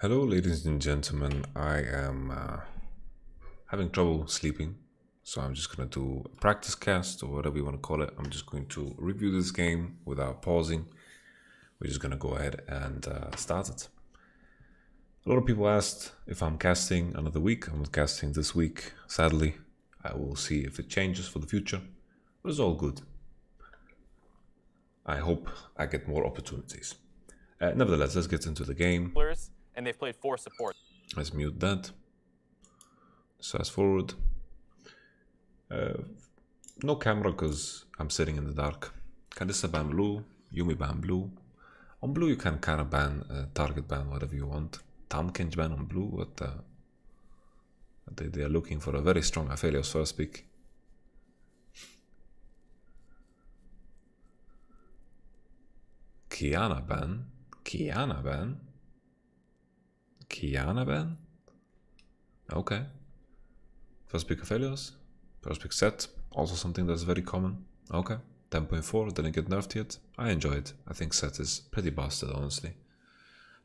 Hello, ladies and gentlemen. I am having trouble sleeping, so I'm just gonna do a practice cast or whatever you want to call it. I'm just going to review this game without pausing. We're just gonna go ahead and start it. A lot of people asked if I'm casting another week. I'm not casting this week, sadly. I will see if it changes for the future, but it's all good. I hope I get more opportunities. Nevertheless, let's get into the game. And they've played 4 support. Let's mute that. Fast forward. No camera because I'm sitting in the dark. Kalista ban blue, Yumi ban blue. On blue you can kind of ban, target ban, whatever you want. Tamkench ban on blue, what they are looking for a very strong Aphelios first pick. Kiana ban? Kiana ban? Kiana ban? Okay. First pick Aphelios. First pick set. Also something that's very common. Okay. 10.4 didn't get nerfed yet. I enjoy it. I think set is pretty busted, honestly.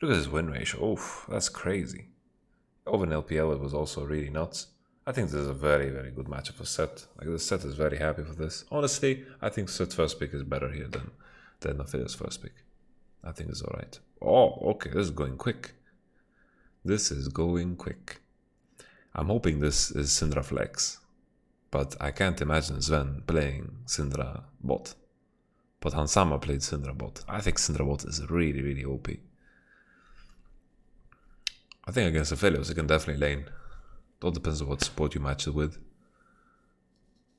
Look at his win ratio. Oof, that's crazy. Over in LPL it was also really nuts. I think this is a very, very good matchup for set. Like, the set is very happy for this. Honestly, I think set first pick is better here than Aphelios first pick. I think it's alright. Oh, okay, this is going quick. This is going quick. I'm hoping this is Syndra Flex, but I can't imagine Sven playing Syndra bot. But Hansama played Syndra bot. I think Syndra bot is really, really OP. I think against Aphelios you can definitely lane. It all depends on what support you match it with.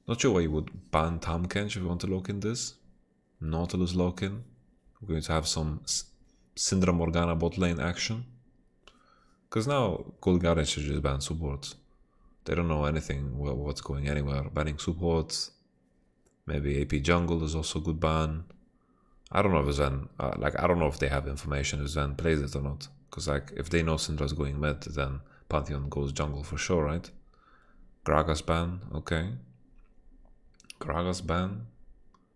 Not sure why you would ban Tamkench if you want to lock in this. Nautilus lock in. We're going to have some Syndra Morgana bot lane action. Because now Gold Guardians should just ban supports. They don't know anything what's going anywhere. Banning supports. Maybe AP jungle is also a good ban. I don't know if Zen, I don't know if they have information if Zen plays it or not. Because if they know Syndra's going mid, then Pantheon goes jungle for sure, right? Gragas ban, okay. Gragas ban.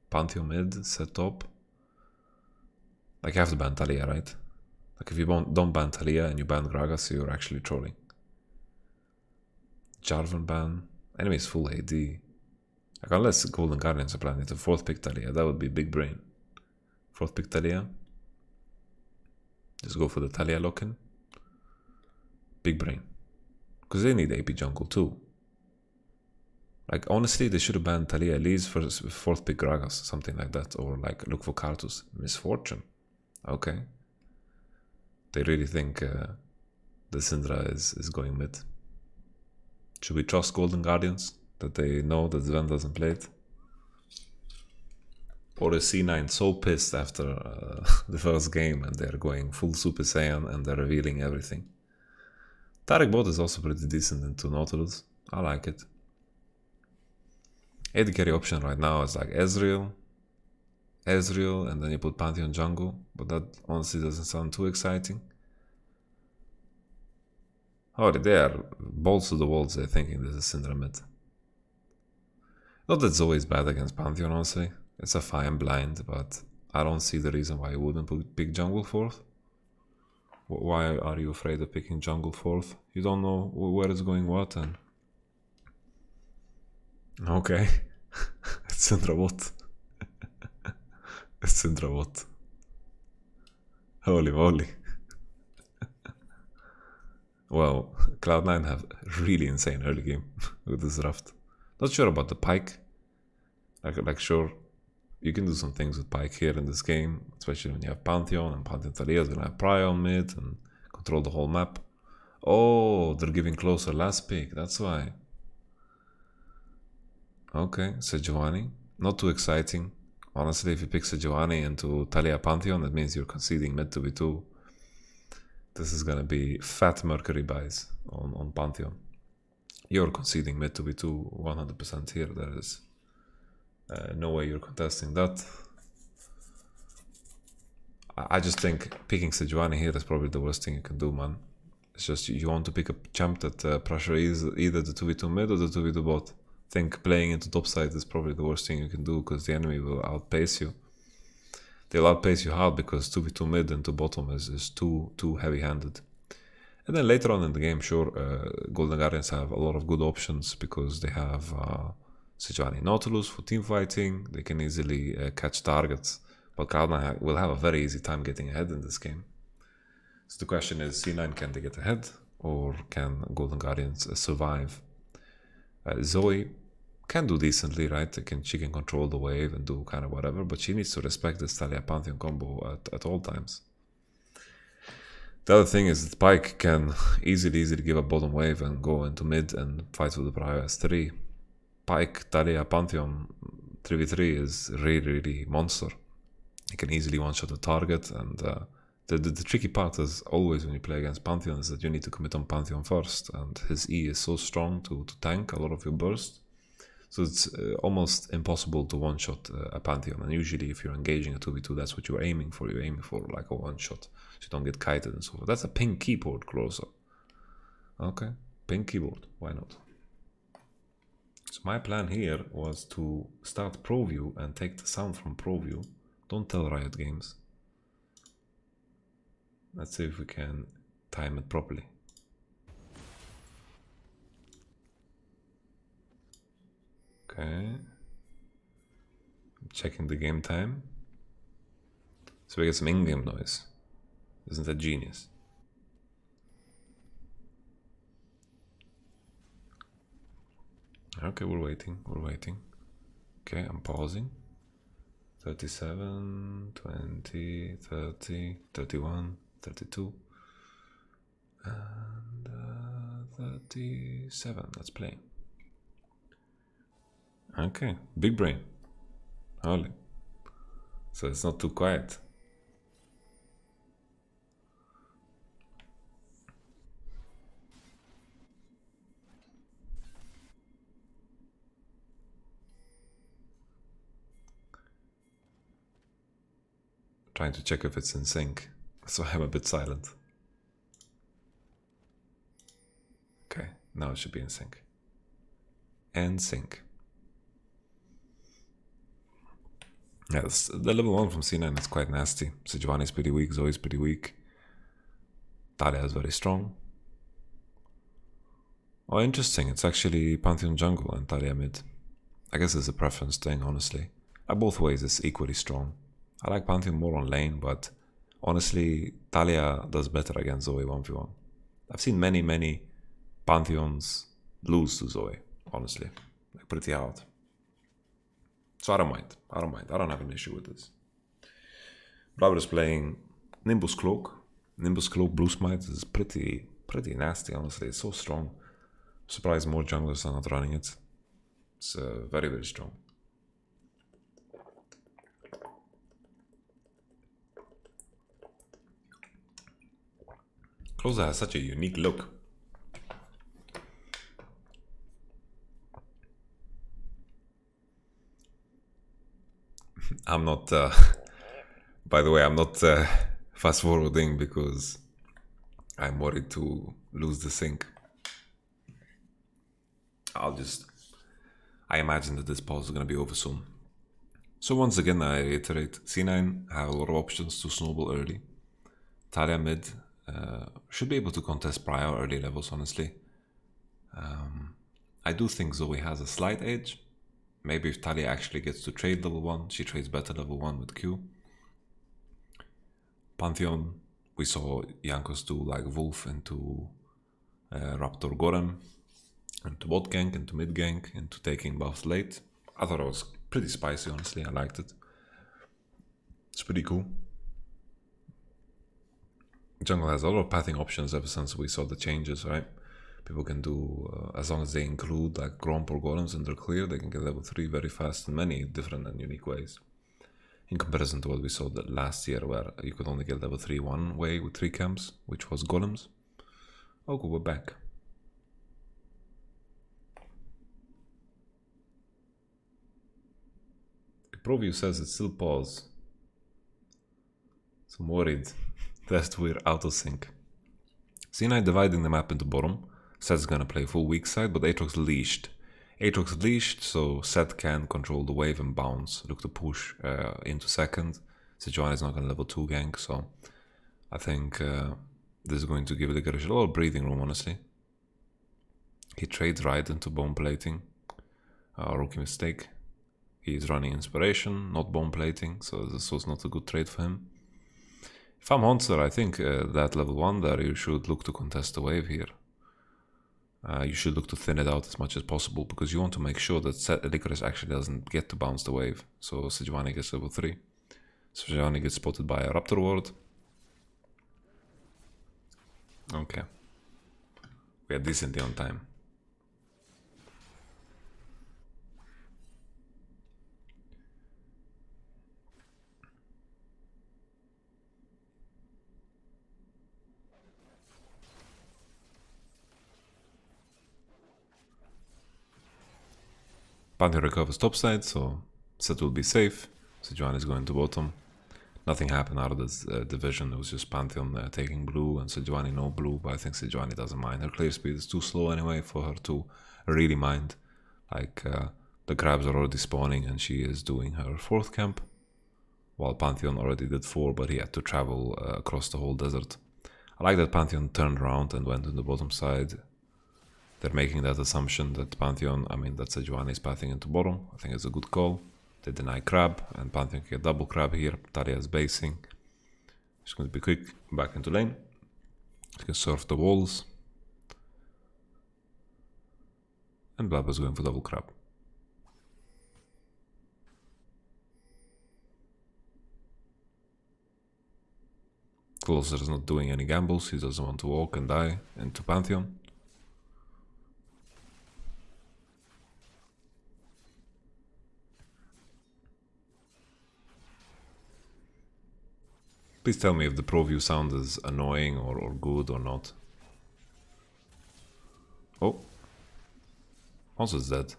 Pantheon mid, set top. You have to ban Talia, right? If you don't ban Talia and you ban Gragas, you're actually trolling. Jarvan ban. Enemies full AD. Unless Golden Guardians are planning to 4th pick Talia, that would be big brain. 4th pick Talia. Just go for the Talia lock-in. Big brain. Because they need AP jungle too. Honestly, they should have banned Talia at least for 4th pick Gragas, something like that. Or look for Karthus. Misfortune. Okay. They really think the Syndra is going mid. Should we trust Golden Guardians? That they know that Sven doesn't play it? Or is C9 so pissed after the first game and they're going full Super Saiyan and they're revealing everything? Tarek bot is also pretty decent into Nautilus. I like it. AD carry option right now is Ezreal, and then you put Pantheon jungle, but that honestly doesn't sound too exciting. Oh, they are balls to the walls, they're thinking this is Syndra mid. Not that Zoe is bad against Pantheon, honestly. It's a fine blind, but I don't see the reason why you wouldn't pick jungle 4th. Why are you afraid of picking jungle 4th? You don't know where it's going what and... Okay. It's Syndra bot. It's Syndra bot. Holy moly. Well, Cloud9 have really insane early game with this draft. Not sure about the Pyke. Sure, you can do some things with Pyke here in this game, especially when you have Pantheon, and Pantheon Talia is gonna have Prion mid and control the whole map. Oh, they're giving closer last pick, that's why. Okay, Sejuani. Not too exciting. Honestly, if you pick Sejuani into Talia Pantheon, that means you're conceding mid 2v2. This is gonna be fat Mercury buys on Pantheon. You're conceding mid 2v2 100% here. There is no way you're contesting that. I just think picking Sejuani here is probably the worst thing you can do, man. It's just you want to pick a champ that pressure is either the 2v2 mid or the 2v2 bot. I think playing into topside is probably the worst thing you can do because the enemy will outpace you. They'll outpace you hard because 2v2 mid and 2 bottom is too heavy-handed. And then later on in the game, sure, Golden Guardians have a lot of good options because they have Sejuani Nautilus for team fighting. They can easily catch targets, but Cloud9 will have a very easy time getting ahead in this game. So the question is, C9, can they get ahead, or can Golden Guardians survive? Zoe can do decently, right? She can control the wave and do kind of whatever, but she needs to respect this Talia Pantheon combo at all times. The other thing is that Pyke can easily give a bottom wave and go into mid and fight with the Pariah S3. Pyke, Talia, Pantheon 3v3 is really monster. You can easily one-shot a target, and the tricky part is always when you play against Pantheon is that you need to commit on Pantheon first, and his E is so strong to tank a lot of your burst. So it's almost impossible to one-shot a Pantheon, and usually if you're engaging a 2v2, that's what you're aiming for. You're aiming for like a one-shot, so you don't get kited and so forth. That's a pink keyboard closer. Okay, pink keyboard, why not? So my plan here was to start ProView and take the sound from ProView. Don't tell Riot Games. Let's see if we can time it properly. Okay. I'm checking the game time. So we get some in-game noise. Isn't that genius? Okay, we're waiting. Okay, I'm pausing. 37, 20, 30, 31, 32, and 37. Let's play. Okay, big brain. Holy. So it's not too quiet. Trying to check if it's in sync, so I'm a bit silent. Okay, now it should be in sync. And sync. Yes, the level 1 from C9 is quite nasty. Sejuani is pretty weak, Zoe is pretty weak. Talia is very strong. Oh, interesting, it's actually Pantheon jungle and Talia mid. I guess it's a preference thing, honestly. Both ways it's equally strong. I like Pantheon more on lane, but honestly, Talia does better against Zoe 1v1. I've seen many Pantheons lose to Zoe, honestly. Like, pretty hard. So I don't mind. I don't have an issue with this. Brother is playing Nimbus Cloak. Nimbus Cloak Blue Smite is pretty nasty, honestly. It's so strong. I'm surprised more junglers are not running it. It's very strong. Closer has such a unique look. I'm not, by the way, I'm not fast forwarding because I'm worried to lose the sync. I imagine that this pause is going to be over soon. So once again, I reiterate, C9 have a lot of options to snowball early. Talia mid should be able to contest prior early levels, honestly. I do think Zoe has a slight edge. Maybe if Talia actually gets to trade level 1, she trades better level 1 with Q. Pantheon, we saw Jankos do like Wolf into Raptor Golem, into bot gank, into mid gank, into taking buffs late. I thought it was pretty spicy, honestly. I liked it. It's pretty cool. Jungle has a lot of pathing options ever since we saw the changes, right? People can do, as long as they include like Gromp or Golems in their clear, they can get level 3 very fast in many different and unique ways. In comparison to what we saw last year, where you could only get level 3 one way with 3 camps, which was Golems. Okay, we're back. ProView says it's still pause. So I'm worried that we're out of sync. C9 dividing the map into bottom. Set's gonna play full weak side, but Aatrox leashed. Aatrox leashed, so Set can control the wave and bounce. Look to push into second. Sejuani is not gonna level 2 gank, so I think This is going to give Licorice a lot of breathing room, honestly. He trades right into bone plating. Rookie mistake. He's running inspiration, not bone plating, so this was not a good trade for him. If I'm Hunter, I think that level 1 there, you should look to contest the wave here. You should look to thin it out as much as possible, because you want to make sure that Licorice actually doesn't get to bounce the wave. So Sejuani gets level 3. Sejuani gets spotted by a Raptor Ward. Okay. We are decently on time. Pantheon recovers topside, so Set will be safe. Sejuani is going to bottom. Nothing happened out of this division. It was just Pantheon taking blue and Sejuani no blue, but I think Sejuani doesn't mind. Her clear speed is too slow anyway for her to really mind. Like, the crabs are already spawning and she is doing her 4th camp, while Pantheon already did 4, but he had to travel across the whole desert. I like that Pantheon turned around and went to the bottom side. They're making that assumption that that Sejuani is pathing into bottom. I think it's a good call. They deny crab, and Pantheon can get double crab here. Talia is basing. She's going to be quick, back into lane. She can surf the walls. And Blabber's going for double crab. Closer is not doing any gambles. He doesn't want to walk and die into Pantheon. Please tell me if the pro view sound is annoying or good or not. Oh. Also is dead.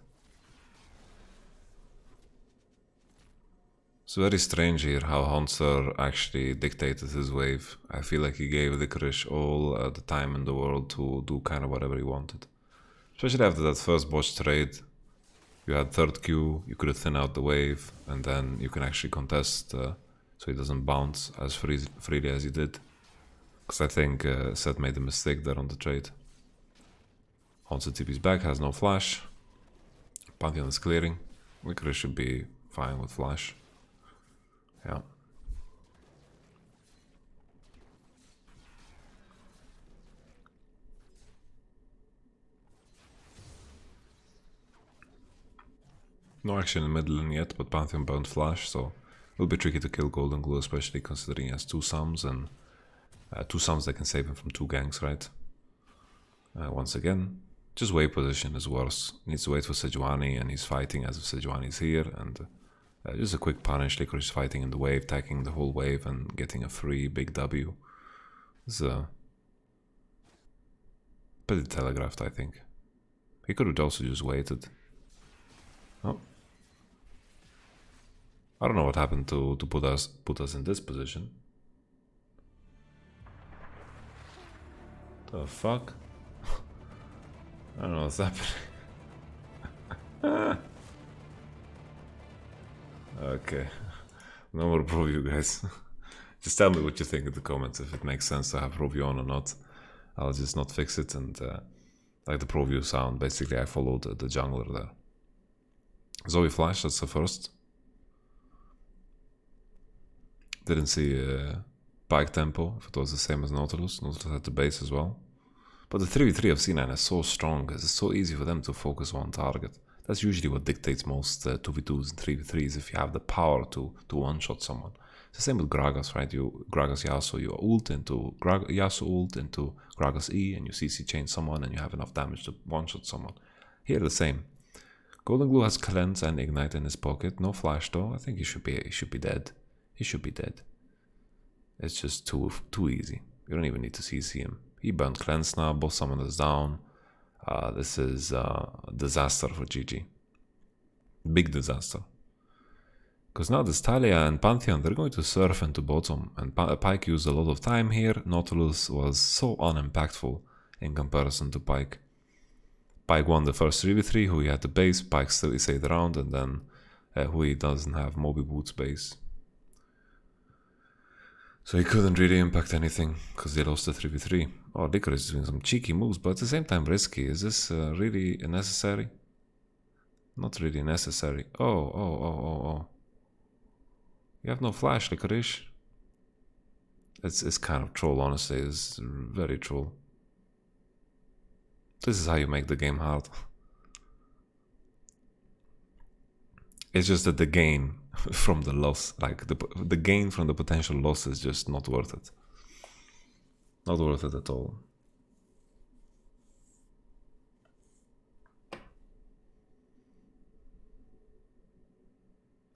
It's very strange here how Hunter actually dictated his wave. I feel like he gave Licorice all the time in the world to do kind of whatever he wanted. Especially after that first botch trade. You had 3rd Q, you could thin out the wave, and then you can actually contest so he doesn't bounce as freely as he did. Because I think Seth made a mistake there on the trade. Hunter TP's back, has no flash. Pantheon is clearing. Licorice should be fine with flash. Yeah. No action in mid lane yet, but Pantheon bound flash, so it'll be tricky to kill Golden Glue, especially considering he has 2 sums, and 2 sums that can save him from 2 ganks, right? Once again, just wave position is worse. Needs to wait for Sejuani, and he's fighting as if Sejuani is here, and just a quick punish. Licorice is fighting in the wave, attacking the whole wave, and getting a free big W. It's pretty telegraphed, I think. He could have also just waited. Oh. I don't know what happened to put us in this position. The fuck? I don't know what's happening. Okay. No more preview, guys. Just tell me what you think in the comments, if it makes sense to have preview on or not. I'll just not fix it, and like the preview sound, basically I followed the jungler there. Zoe flash, that's the first. Didn't see Pike tempo, if it was the same as Nautilus. Nautilus had the base as well. But the 3v3 of C9 is so strong, it's so easy for them to focus on target. That's usually what dictates most 2v2s and 3v3s, if you have the power to one-shot someone. It's the same with Gragas, right? You Gragas Yasuo, you ult into Yasuo ult into Gragas E, and you CC chain someone, and you have enough damage to one-shot someone. Here the same. Golden Glue has Cleanse and Ignite in his pocket. No flash though. I think he should be dead. He should be dead. It's just too easy. You don't even need to CC him. He burned Cleanse now. Both summoners down. This is a disaster for GG. Big disaster. Because now this Talia and Pantheon, they're going to surf into bottom. And Pike used a lot of time here. Nautilus was so unimpactful in comparison to Pike. Pike won the first 3v3, Hui had the base, Pike still stayed around, and then Hui doesn't have Moby Boots base. So he couldn't really impact anything because they lost the 3v3. Oh, Licorice is doing some cheeky moves, but at the same time risky. Is this really necessary? Not really necessary. Oh. You have no flash, Licorice. It's kind of troll, honestly. It's very troll. This is how you make the game hard. It's just that the gain from the loss, like the gain from the potential loss is just not worth it. Not worth it at all.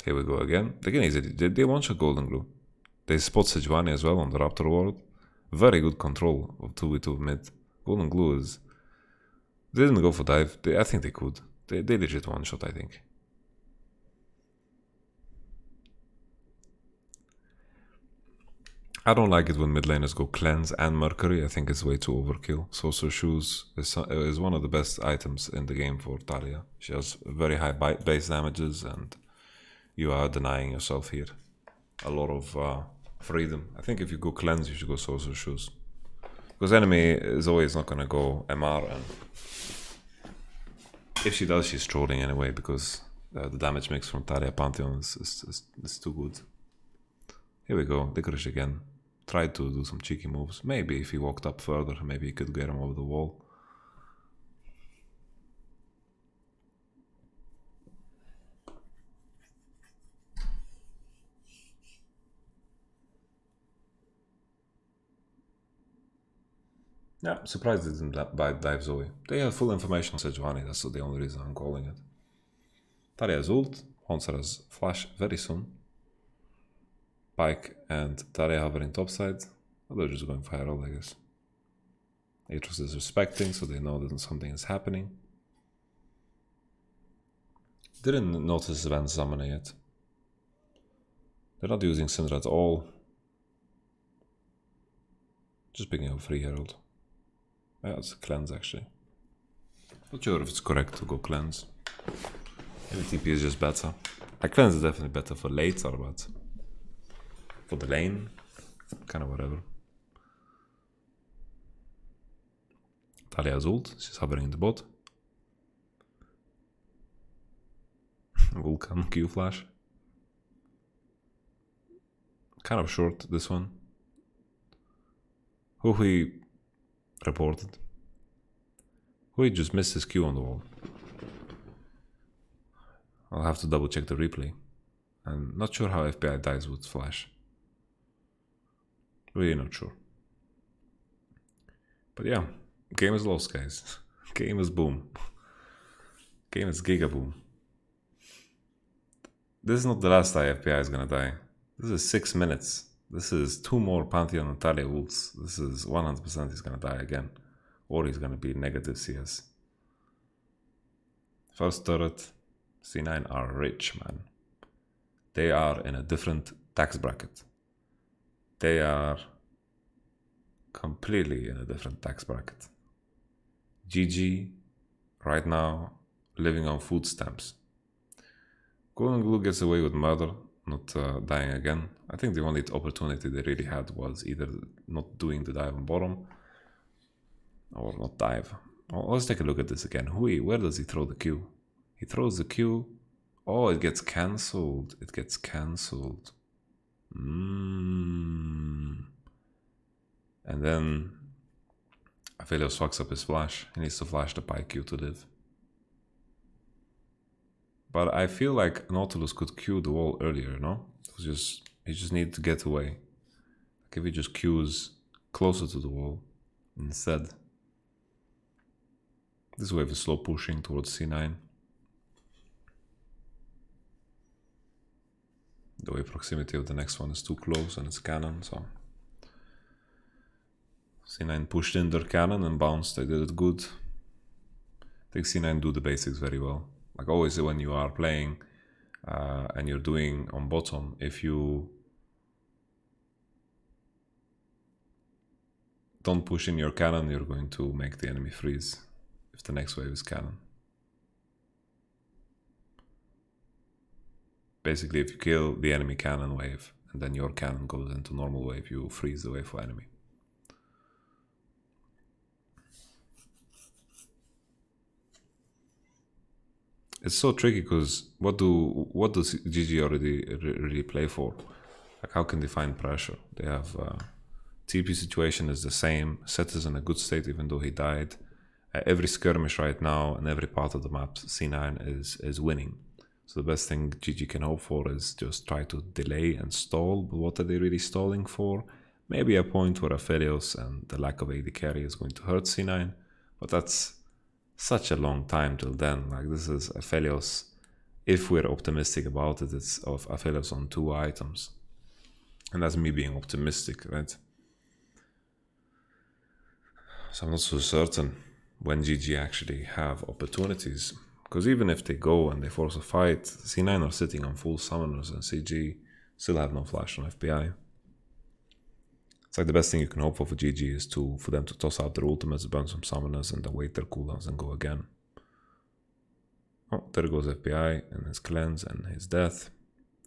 Here we go again. Again, they one-shot Golden Glue. They spot Sejuani as well on the Raptor ward. Very good control of 2v2 mid. Golden Glue is... They didn't go for dive. I think they could. They legit one-shot, I think. I don't like it when mid laners go Cleanse and Mercury. I think it's way too overkill. Sorcerer Shoes is one of the best items in the game for Talia. She has very high base damages and you are denying yourself here a lot of freedom. I think if you go Cleanse, you should go Sorcerer Shoes. Because enemy is always not going to go MR, and if she does, she's trolling anyway, because the damage mix from Talia Pantheon is too good. Here we go, Licorice again. Tried to do some cheeky moves. Maybe if he walked up further, maybe he could get him over the wall. Yeah, surprised they didn't dive Zoe. They have full information on Sejuani, that's the only reason I'm calling it. Talia has ult, Hansar has flash very soon. Pike and Talia hovering topside. Oh, they're just going for Herald, I guess. Atrox is respecting, so they know that something is happening. Didn't notice Van summoning yet. They're not using Syndra at all. Just picking up free Herald. Yeah, it's a Cleanse actually. Not sure if it's correct to go Cleanse. Maybe TP is just better. A Cleanse is definitely better for later, but for the lane, kind of whatever. Talia's ult, she's hovering in the bot. Vulcan Q flash. Kind of short, this one. Hui reported. Hui just missed his Q on the wall. I'll have to double check the replay. I'm not sure how FBI dies with flash. Really not sure. But yeah, game is lost, guys. Game is boom. Game is giga boom. This is not the last time FBI is gonna die. This is 6 minutes. This is 2 more Pantheon and Talia ults. This is 100% he's gonna die again. Or he's gonna be negative CS. First turret, C9 are rich, man. They are in a different tax bracket. They are completely in a different tax bracket. GG, right now, living on food stamps. Golden Glue gets away with murder, not dying again. I think the only opportunity they really had was either not doing the dive on bottom, or not dive. Well, let's take a look at this again. Hui, where does he throw the Q? He throws the Q. Oh, it gets cancelled. It gets cancelled. And then Aphelios fucks up his flash. He needs to flash the Pike Q to live. But I feel like Nautilus could Q the wall earlier, no? He just needed to get away. Like if he just Qs closer to the wall instead. This wave is slow pushing towards C9. The wave proximity of the next one is too close and it's cannon, so... C9 pushed in their cannon and bounced, they did it good. I think C9 do the basics very well. Like always when you are playing and you're doing on bottom, if you don't push in your cannon, you're going to make the enemy freeze if the next wave is cannon. Basically, if you kill the enemy cannon wave and then your cannon goes into normal wave, you freeze the wave for enemy. It's so tricky because what does GG already really play for? Like, how can they find pressure? They have TP situation is the same. Set is in a good state even though he died. Every skirmish right now and every part of the map, C9 is winning. So the best thing GG can hope for is just try to delay and stall. But what are they really stalling for? Maybe a point where Aphelios and the lack of AD carry is going to hurt C9. But that's such a long time till then. Like, this is Aphelios. If we're optimistic about it, it's of Aphelios on 2 items. And that's me being optimistic, right? So I'm not so certain when GG actually have opportunities. Because even if they go and they force a fight, C9 are sitting on full summoners and CG still have no flash on FBI. It's like the best thing you can hope for GG is for them to toss out their ultimates, burn some summoners, and then wait their cooldowns and go again. Oh, there goes FBI and his cleanse and his death.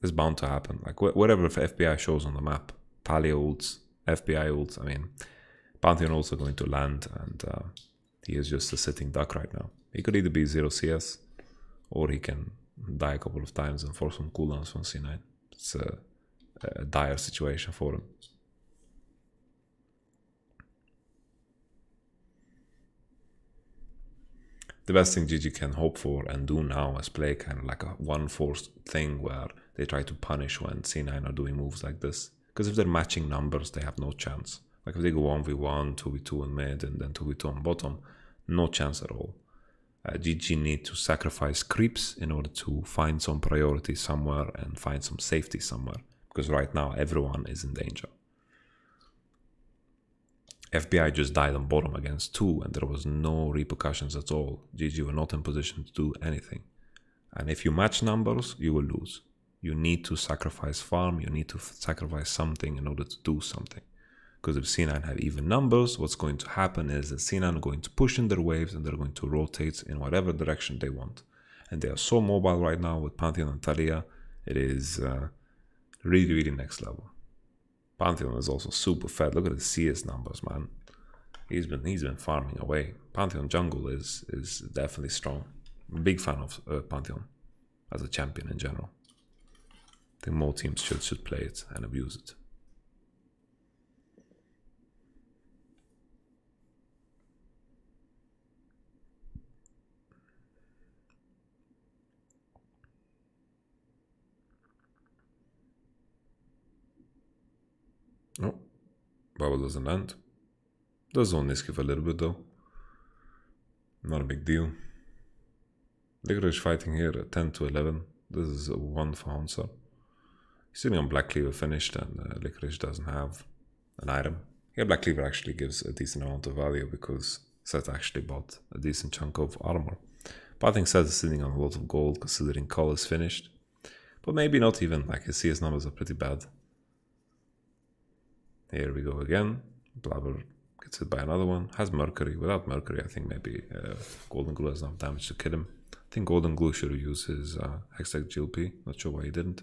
It's bound to happen. Like, whatever FBI shows on the map, Talia ults, FBI ults, I mean, Pantheon ults are going to land, and he is just a sitting duck right now. He could either be 0 CS, or he can die a couple of times and force some cooldowns from C9. It's a dire situation for him. The best thing GG can hope for and do now is play kind of like a one-forced thing where they try to punish when C9 are doing moves like this. Because if they're matching numbers, they have no chance. Like, if they go 1v1, 2v2 on mid, and then 2v2 on bottom, no chance at all. GG need to sacrifice creeps in order to find some priority somewhere and find some safety somewhere. Because right now, everyone is in danger. FBI just died on bottom against 2 and there was no repercussions at all. GG were not in position to do anything. And if you match numbers, you will lose. You need to sacrifice farm, you need to sacrifice something in order to do something. Because if C9 have even numbers, what's going to happen is that C9 are going to push in their waves and they're going to rotate in whatever direction they want. And they are so mobile right now with Pantheon and Talia, it is really, really next level. Pantheon is also super fed. Look at his CS numbers, man. He's been farming away. Pantheon jungle is definitely strong. I'm a big fan of Pantheon as a champion in general. I think more teams should play it and abuse it. Oh, bubble doesn't land. Does zone Niskiv a little bit though. Not a big deal. Licorice fighting here at 10 to 11. This is a 1 for Hansa. He's sitting on Black Cleaver finished, and Licorice doesn't have an item. Yeah, Black Cleaver actually gives a decent amount of value because Seth actually bought a decent chunk of armor. But I think Seth is sitting on a lot of gold considering Call is finished. But maybe not even, like his CS numbers are pretty bad. Here we go again. Blabber gets hit by another one. Has Mercury. Without Mercury, I think maybe Golden Glue has enough damage to kill him. I think Golden Glue should have used his Hextech GLP. Not sure why he didn't.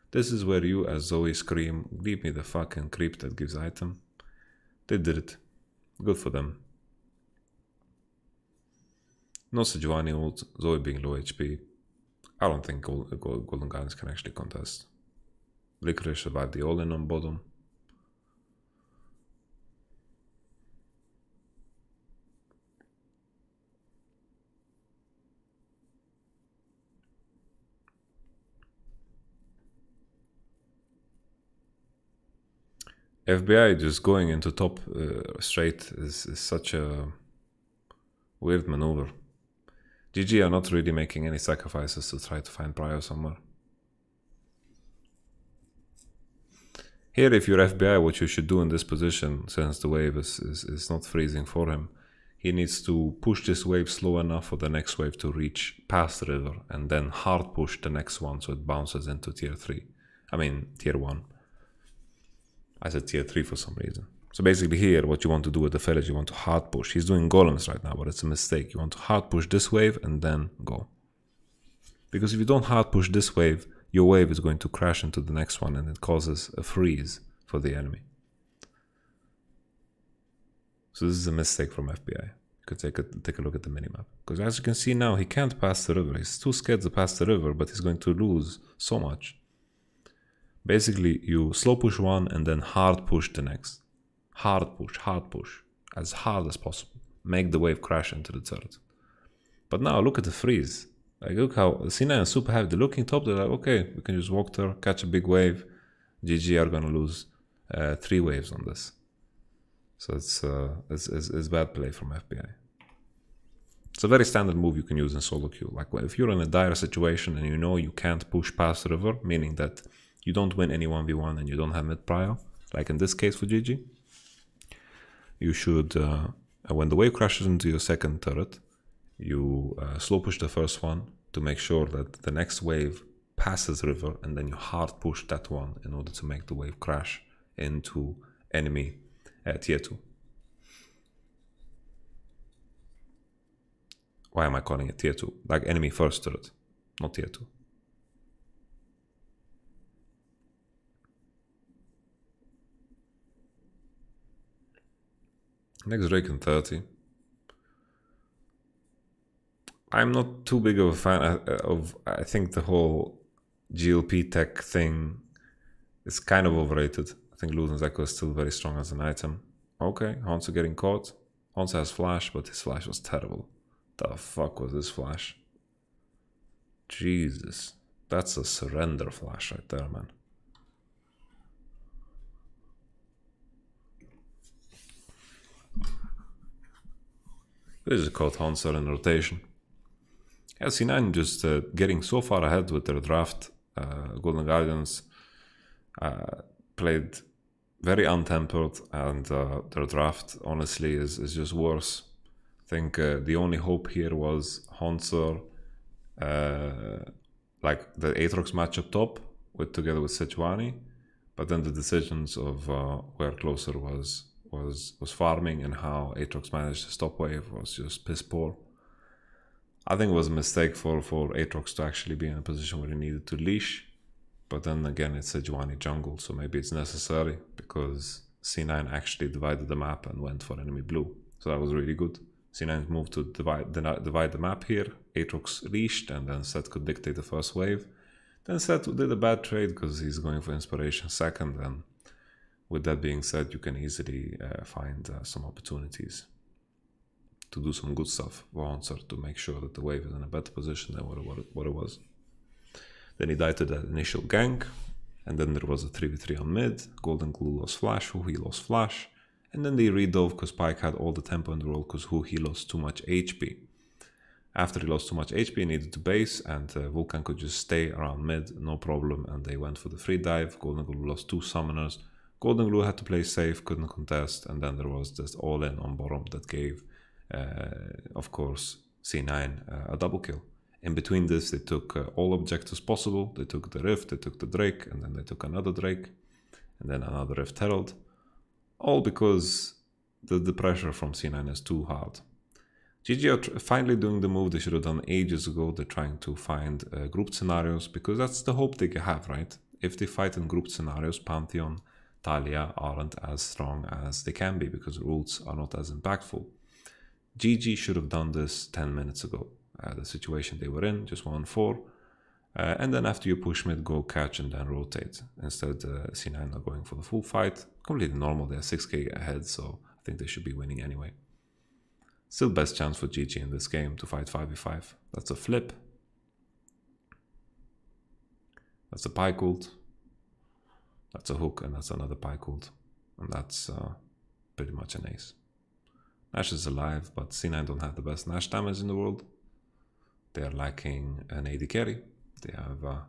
This is where you as Zoe scream, "Leave me the fucking creep that gives item." They did it. Good for them. No Sejuani ult, Zoe being low HP. I don't think Golden Guns can actually contest. Licorice survived the all-in on bottom. FBI just going into top straight is such a weird maneuver. GG are not really making any sacrifices to try to find Prio somewhere. Here, if you're FBI, what you should do in this position, since the wave is not freezing for him, he needs to push this wave slow enough for the next wave to reach past the river, and then hard push the next one so it bounces into tier 3. I mean, tier 1. I said tier 3 for some reason. So basically here, what you want to do with the village, you want to hard push. He's doing golems right now, but it's a mistake. You want to hard push this wave and then go. Because if you don't hard push this wave, your wave is going to crash into the next one and it causes a freeze for the enemy. So this is a mistake from FBI. You could take a look at the minimap. Because as you can see now, he can't pass the river. He's too scared to pass the river, but he's going to lose so much. Basically, you slow push one and then hard push the next. Hard push, as hard as possible. Make the wave crash into the turret. But now look at the freeze. Like, look how C9 is super heavy. They're looking top, they're like, okay, we can just walk there, catch a big wave. GG are gonna lose 3 waves on this. So it's bad play from FBI. It's a very standard move you can use in solo queue. Like if you're in a dire situation and you know you can't push past the river, meaning that you don't win any 1v1 and you don't have mid prio, like in this case for GG, you should, when the wave crashes into your second turret, you slow push the first one to make sure that the next wave passes river, and then you hard push that one in order to make the wave crash into enemy tier 2. Why am I calling it tier 2? Like enemy first turret, not tier 2. Next Drake in 30. I'm not too big of a fan of, I think the whole GLP tech thing is kind of overrated. I think Luden's Echo is still very strong as an item. Okay, Hanzo getting caught. Hanzo has flash, but his flash was terrible. The fuck was this flash? Jesus, that's a surrender flash right there, man. This is caught Hanzo in rotation. Yeah, C9 just getting so far ahead with their draft. Golden Guardians played very untempered, and their draft honestly is just worse. I think the only hope here was Hanzo, like the Aatrox match up top together with Sejuani, but then the decisions of where Closer was farming and how Aatrox managed to stop wave was just piss poor. I think it was a mistake for Aatrox to actually be in a position where he needed to leash. But then again, it's Sejuani jungle, so maybe it's necessary because C9 actually divided the map and went for enemy blue. So that was really good. C9 moved to divide the map here. Aatrox leashed, and then Seth could dictate the first wave. Then Seth did a bad trade because he's going for inspiration second. And with that being said, you can easily find some opportunities to do some good stuff for Hanzo to make sure that the wave is in a better position than what it was. Then he died to that initial gank, and then there was a 3v3 on mid. Golden Glue lost flash, he lost flash, and then they redove because Pyke had all the tempo in the roll because he lost too much HP. After he lost too much HP, he needed to base, and Vulcan could just stay around mid, no problem, and they went for the free dive. Golden Glue lost 2 summoners. Golden Glue had to play safe, couldn't contest, and then there was this all-in on bottom that gave, of course, C9 a double kill. In between this, they took all objectives possible. They took the Rift, they took the Drake, and then they took another Drake, and then another Rift Herald. All because the pressure from C9 is too hard. GG are finally doing the move they should have done ages ago. They're trying to find grouped scenarios, because that's the hope they have, right? If they fight in grouped scenarios, Pantheon, Talia aren't as strong as they can be because rules are not as impactful. GG should have done this 10 minutes ago. The situation they were in, just 1-4. And then after you push mid, go catch and then rotate. Instead, C9 are going for the full fight. Completely normal, they're 6k ahead, so I think they should be winning anyway. Still best chance for GG in this game to fight 5v5. That's a flip. That's a Pyke ult. That's a hook, and that's another Pyke ult. And that's pretty much an ace. Nash is alive, but C9 don't have the best Nash damage in the world. They are lacking an AD carry. They have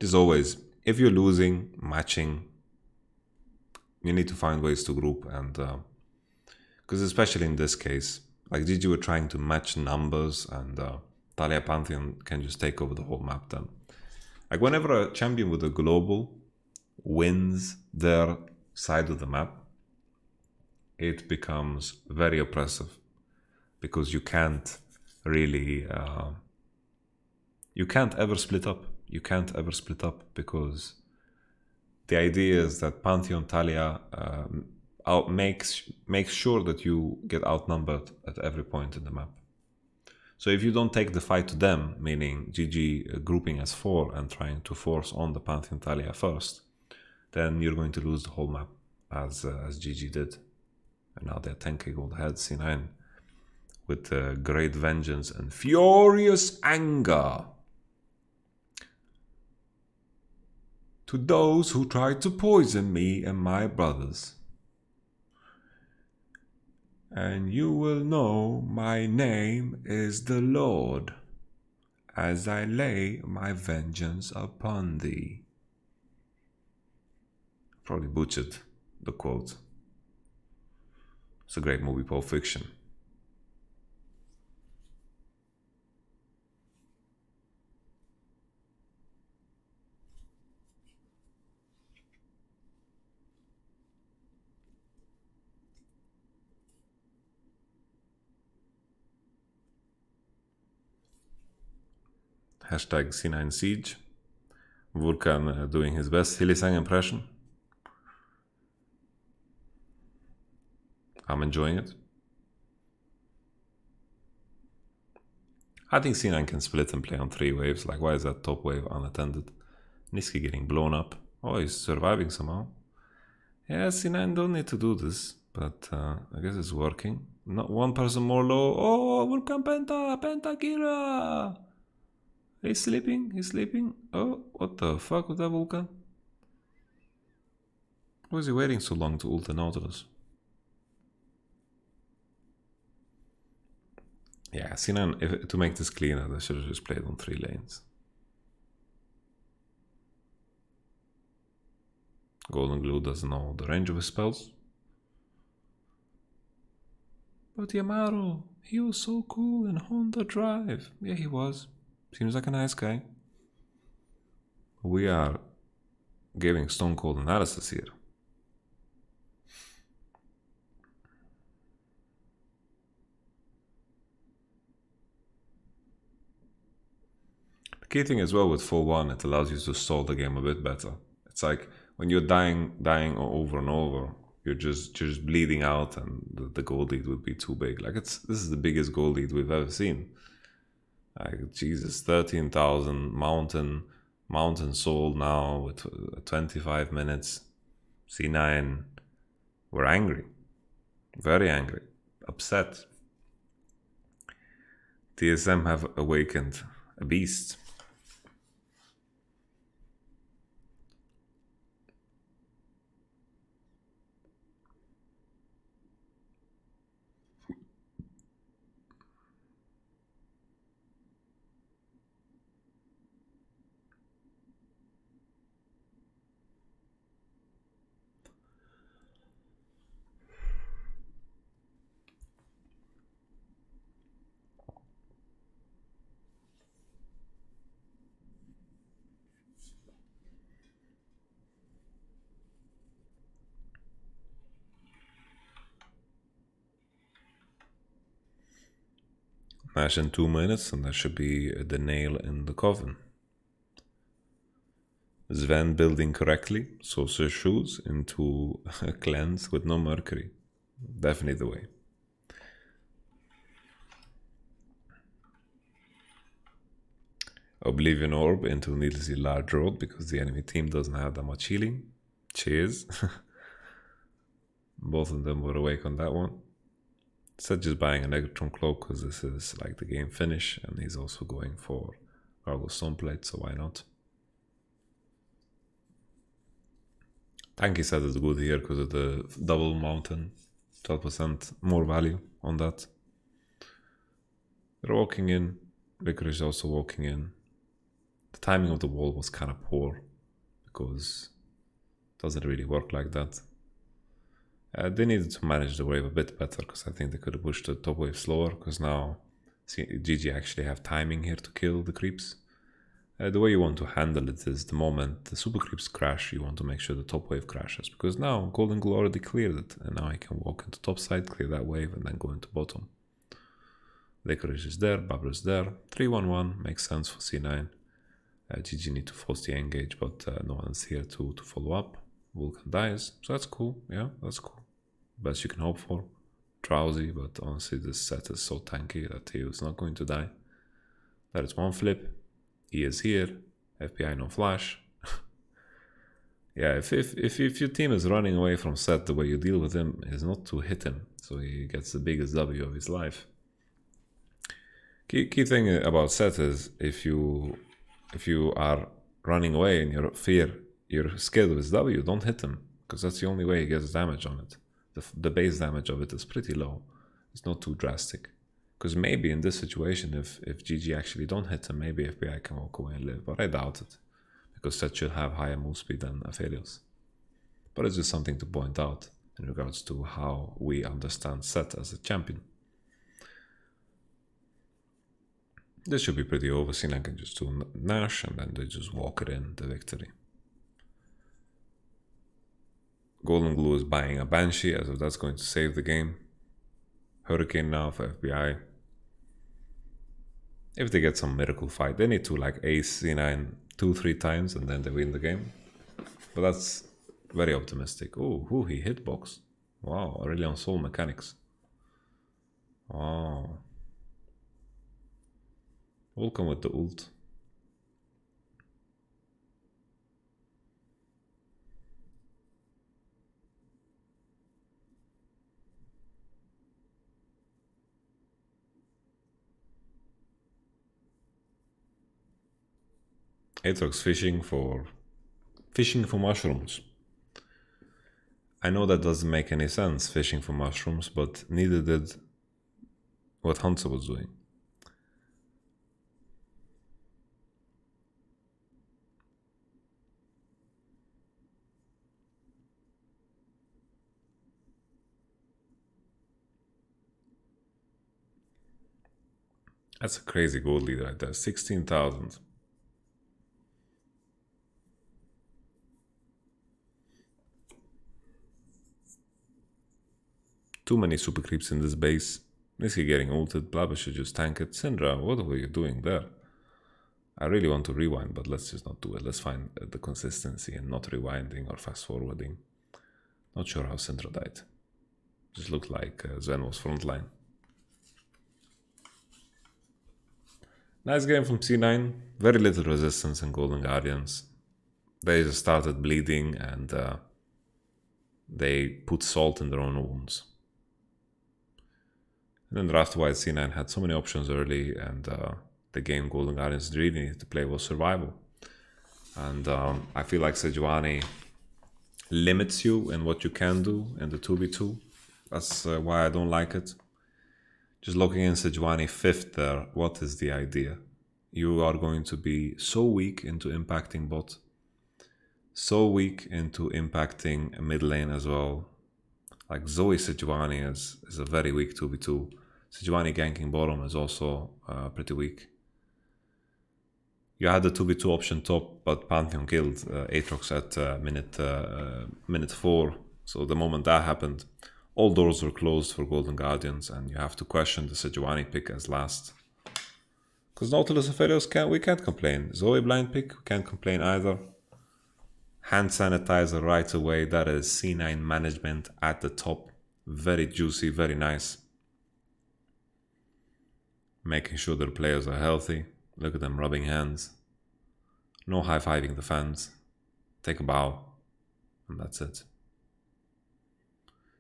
there's always, if you're losing, matching, you need to find ways to group, and because especially in this case, like GG were trying to match numbers, and Talia Pantheon can just take over the whole map then. Like whenever a champion with a global wins their side of the map, it becomes very oppressive because you can't really you can't ever split up. You can't ever split up because the idea is that Pantheon Talia makes sure that you get outnumbered at every point in the map. So if you don't take the fight to them, meaning GG grouping as 4 and trying to force on the Pantheon Talia first, then you're going to lose the whole map as GG did. And now they're 10k gold ahead, C9, with great vengeance and furious anger. To those who tried to poison me and my brothers. And you will know my name is the Lord, as I lay my vengeance upon thee. Probably butchered the quote. It's a great movie, Pulp Fiction. Hashtag C9 Siege. Vulcan doing his best Hillisang impression. I'm enjoying it. I think C9 can split and play on 3 waves. Like, why is that top wave unattended? Niski getting blown up. Oh, he's surviving somehow. Yeah, C9 don't need to do this, but I guess it's working. Not one person more low. Oh, Vulcan Pentakira! He's sleeping. Oh, what the fuck with that Vulcan? Why is he waiting so long to ult the Nautilus? Yeah, C9, to make this cleaner, they should have just played on 3 lanes. Golden Glue doesn't know the range of his spells. But Yamato, he was so cool in Honda Drive. Yeah, he was. Seems like a nice guy. We are giving stone cold analysis here. The key thing as well with full 1, it allows you to stall the game a bit better. It's like when you're dying over and over, you're just bleeding out, and the gold lead would be too big. Like this is the biggest gold lead we've ever seen. Like Jesus, 13,000 mountain soul now with 25 minutes. C9, we're angry, very angry, upset. TSM have awakened a beast. Nash in 2 minutes, and that should be the nail in the coffin. Sven building correctly, saucer shoes into a cleanse with no mercury. Definitely the way. Oblivion Orb into needlessly large road because the enemy team doesn't have that much healing. Cheers. Both of them were awake on that one. Instead just buying an Electron Cloak because this is like the game finish, and he's also going for Cargo Stoneplate, so why not? Tanky set is good here because of the double mountain, 12% more value on that. They're walking in, Licorice is also walking in. The timing of the wall was kind of poor because it doesn't really work like that. They needed to manage the wave a bit better because I think they could have pushed the top wave slower because now GG actually have timing here to kill the creeps. The way you want to handle it is the moment the super creeps crash, you want to make sure the top wave crashes, because now Golden Glue already cleared it, and now he can walk into top side, clear that wave, and then go into bottom. Licorice is there, Babra is there. 3-1-1 makes sense for c9. GG need to force the engage, but no one's here to follow up. Vulcan dies, so that's cool. Yeah, that's cool. Best you can hope for. Drowsy, but honestly this set is so tanky that he is not going to die. That is one flip. He is here. FBI no flash. Yeah, if your team is running away from set, the way you deal with him is not to hit him, so he gets the biggest W of his life. Key thing about set is if you are running away and you're scared of his W, don't hit him, because that's the only way he gets damage on it. The base damage of it is pretty low. It's not too drastic. Because maybe in this situation, if GG actually don't hit him, maybe FBI can walk away and live, but I doubt it, because set should have higher move speed than Aphelios. But it's just something to point out in regards to how we understand set as a champion. This should be pretty over. C9 can just do Nash, and then they just walk it in, the victory. Golden Glue is buying a Banshee, as if that's going to save the game. Hurricane now for FBI. If they get some miracle fight, they need to like ace C9 2-3 times and then they win the game. But that's very optimistic. Oh, he hitbox. Wow, really on soul mechanics. Wow. Welcome with the ult. Aatrox fishing for mushrooms. I know that doesn't make any sense, fishing for mushrooms, but neither did what Hansa was doing. That's a crazy gold lead right there, 16,000. Too many super creeps in this base. Nisky getting ulted, Blabber should just tank it. Syndra, what were you doing there? I really want to rewind, but let's just not do it. Let's find the consistency and not rewinding or fast forwarding. Not sure how Syndra died. Just looked like Zen was frontline. Nice game from C9. Very little resistance in Golden Guardians. They just started bleeding and they put salt in their own wounds. And then draft-wise, C9 had so many options early, and the game Golden Guardians really needed to play was survival. And I feel like Sejuani limits you in what you can do in the 2v2. That's why I don't like it. Just looking in Sejuani 5th there, what is the idea? You are going to be so weak into impacting bot, so weak into impacting mid lane as well. Like Zoe Sejuani is a very weak 2v2. Sejuani ganking bottom is also pretty weak. You had the 2v2 option top, but Pantheon killed Aatrox at minute 4. So the moment that happened, all doors were closed for Golden Guardians, and you have to question the Sejuani pick as last. Because Nautilus Aphelios we can't complain. Zoe blind pick, we can't complain either. Hand sanitizer right away, that is C9 management at the top. Very juicy, very nice. Making sure their players are healthy. Look at them rubbing hands. No high-fiving the fans. Take a bow. And that's it.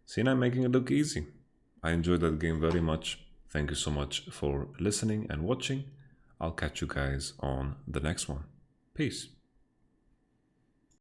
C9 making it look easy. I enjoyed that game very much. Thank you so much for listening and watching. I'll catch you guys on the next one. Peace.